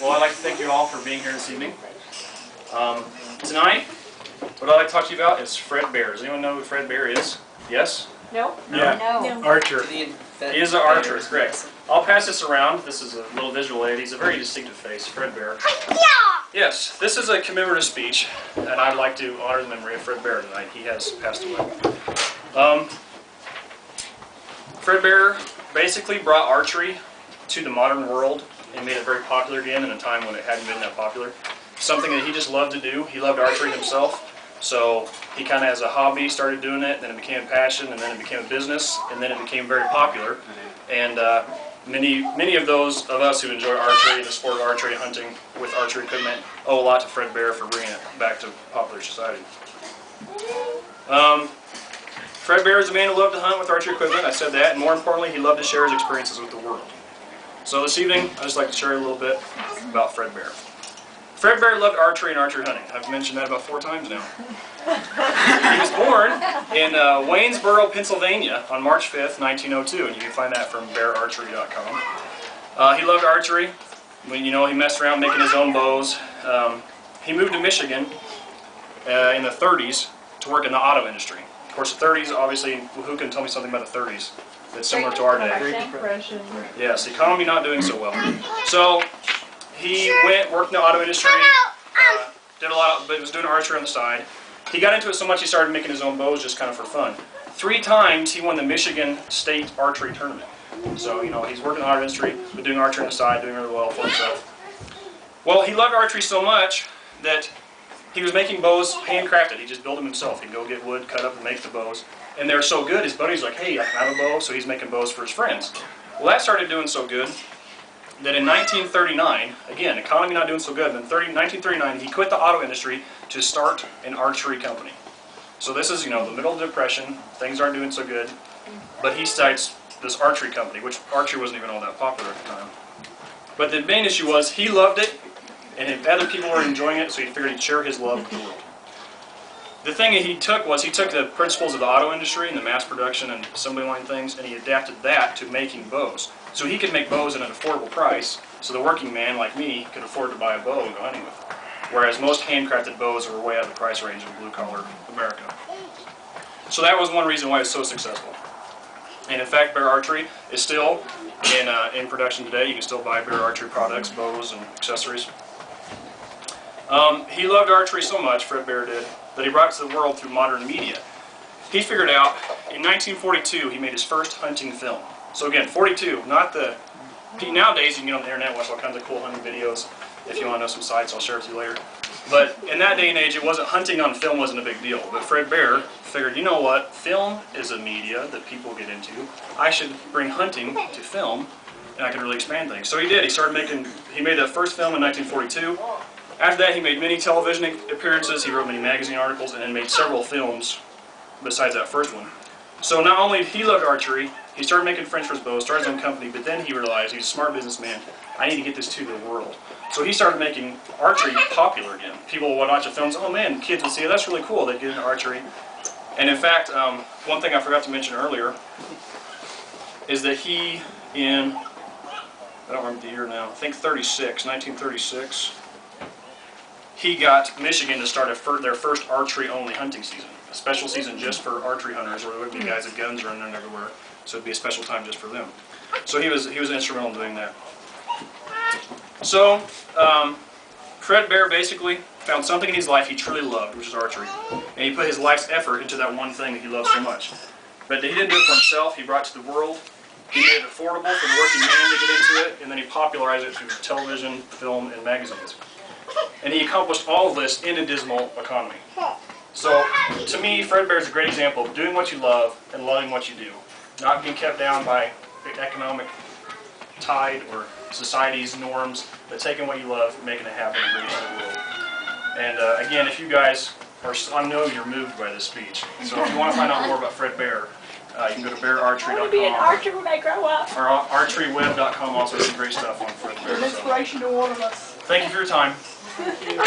Well, I'd like to thank you all for being here this evening. Tonight, what I'd like to talk to you about is Fred Bear. Does anyone know who Fred Bear is? Yes? No? No. No. Archer. He is an archer, correct. I'll pass this around. This is a little visual aid. He's a very distinctive face, Fred Bear. Yes, this is a commemorative speech, and I'd like to honor the memory of Fred Bear tonight. He has passed away. Fred Bear basically brought archery to the modern world and made it very popular again in a time when it hadn't been that popular. Something that he just loved to do. He loved archery himself, so he kind of as a hobby started doing it, then it became a passion, and then it became a business, and then it became very popular. And many of those of us who enjoy archery, the sport of archery and hunting with archery equipment, owe a lot to Fred Bear for bringing it back to popular society. Fred Bear is a man who loved to hunt with archery equipment, I said that, and more importantly, he loved to share his experiences with the world. So this evening, I'd just like to share a little bit about Fred Bear. Fred Bear loved archery and archery hunting. I've mentioned that about 4 times now. He was born in Waynesboro, Pennsylvania on March 5th, 1902, and you can find that from beararchery.com. He loved archery. He messed around making his own bows. He moved to Michigan in the 30s to work in the auto industry. Of course, the 30s, obviously, who can tell me something about the 30s that's similar to our day? Great Depression. Yes, the economy not doing so well. So he worked in the auto industry, did a lot but was doing archery on the side. He got into it so much he started making his own bows just kind of for fun. 3 times he won the Michigan State Archery Tournament. So, he's working in the auto industry, but doing archery on the side, doing really well for himself. Well, he loved archery so much that he was making bows handcrafted. He just built them himself. He'd go get wood, cut up, and make the bows. And they're so good, his buddies were like, hey, I have a bow, so he's making bows for his friends. Well, that started doing so good that in 1939, again, economy not doing so good, but in 1939, he quit the auto industry to start an archery company. So this is, the middle of the Depression, things aren't doing so good, but he starts this archery company, which archery wasn't even all that popular at the time. But the main issue was he loved it, and if other people were enjoying it, so he figured he'd share his love with the world. The thing that he took the principles of the auto industry and the mass production and assembly line things, and he adapted that to making bows. So he could make bows at an affordable price, so the working man like me could afford to buy a bow and go hunting with. Whereas most handcrafted bows were way out of the price range of blue-collar America. So that was one reason why it was so successful. And in fact, Bear Archery is still in production today. You can still buy Bear Archery products, bows, and accessories. He loved archery so much, Fred Bear did, that he brought it to the world through modern media. He figured out, in 1942, he made his first hunting film. So again, 42, not the... Nowadays, you can get on the internet and watch all kinds of cool hunting videos. If you want to know some sites, I'll share it with you later. But in that day and age, hunting on film wasn't a big deal. But Fred Bear figured, you know what, film is a media that people get into. I should bring hunting to film, and I can really expand things. So he did. He made that first film in 1942. After that, he made many television appearances, he wrote many magazine articles, and then made several films besides that first one. So not only he loved archery, he started making French for his bows, started his own company, but then he realized, he's a smart businessman, I need to get this to the world. So he started making archery popular again. People would watch the films, oh man, kids would see, that's really cool, they'd get into archery. And in fact, one thing I forgot to mention earlier is that he, I don't remember the year now, I think 1936, he got Michigan to start their first archery-only hunting season. A special season just for archery hunters, where there would be guys with guns running everywhere. So it'd be a special time just for them. So he was instrumental in doing that. So Fred Bear basically found something in his life he truly loved, which is archery. And he put his life's effort into that one thing that he loved so much. But he didn't do it for himself, he brought it to the world. He made it affordable for the working man to get into it, and then he popularized it through television, film, and magazines. And he accomplished all of this in a dismal economy. So, to me, Fred Bear is a great example of doing what you love and loving what you do. Not being kept down by the economic tide or society's norms, but taking what you love, making it happen, and bringing it to the world. And again, if you guys I know you're moved by this speech. So if you want to find out more about Fred Bear, you can go to beararchery.com. I want to be an archer when I grow up. Or archeryweb.com also has some great stuff on Fred Bear. It's an inspiration to all of us. Thank you for your time. Thank you.